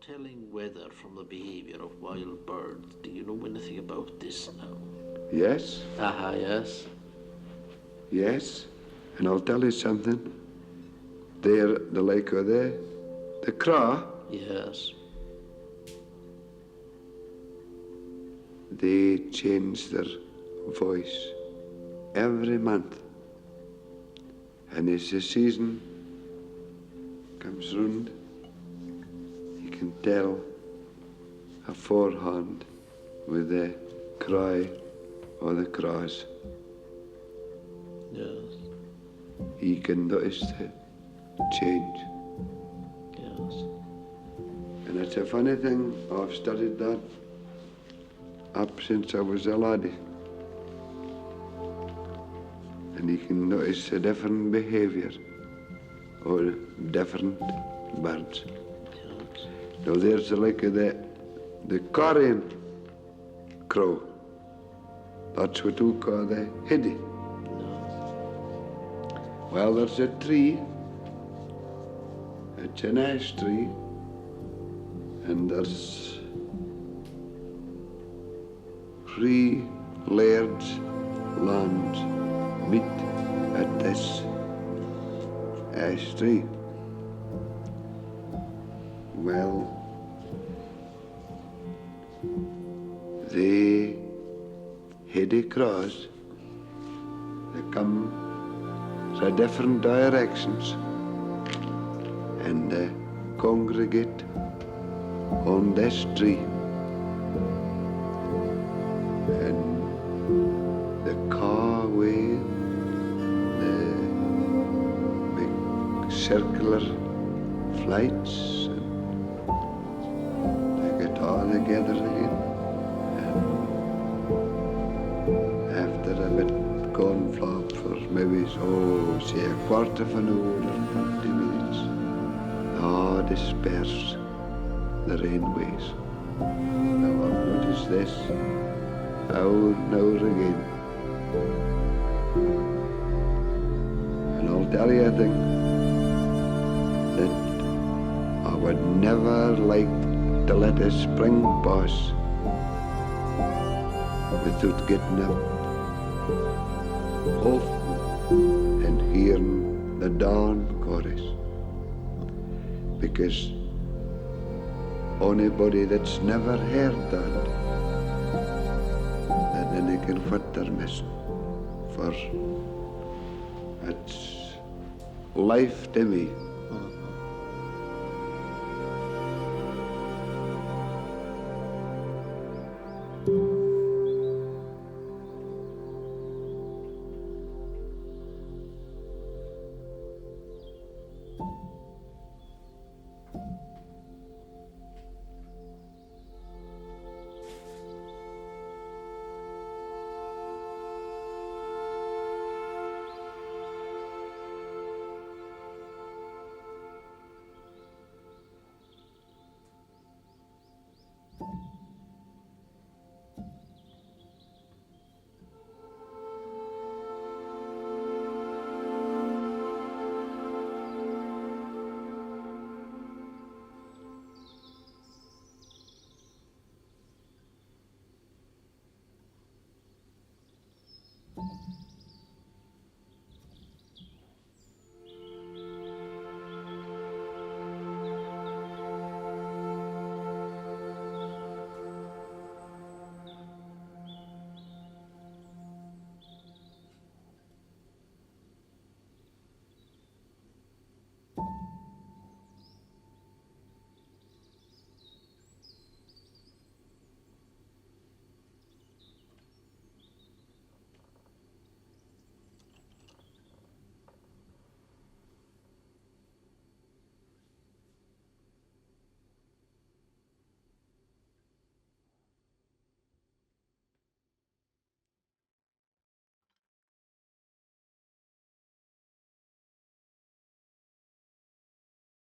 telling weather from the behaviour of wild birds. Do you know anything about this now? Yes, Aha, yes. yes. And I'll tell you something. They're the like of the crow. Yes. They change their voice every month. And as the season comes round, you can tell a forehand with the cry or the crows. Yes. You can notice the change. Yes. And it's a funny thing, I've studied that up since I was a laddie. And you can notice a different behaviour or different birds. Yes. Now there's like the Cairn crow. That's what we call the hiddy. Well, there's a tree. It's an ash tree. And there's 3 lairds' lands meet at this ash tree. Well, they head across, they come to different directions and congregate on this tree. And the carway, the big circular flights, and they get all together again. And after a bit gone flop for maybe, say a quarter of an hour or 20 minutes, all disperse the rainways. Now I've noticed this over and over again. And I'll tell you a thing, that I would never like to let a spring pass without getting up often and hearing the dawn chorus. Because anybody that's never heard that, then they can what they're missing. For it's life to me.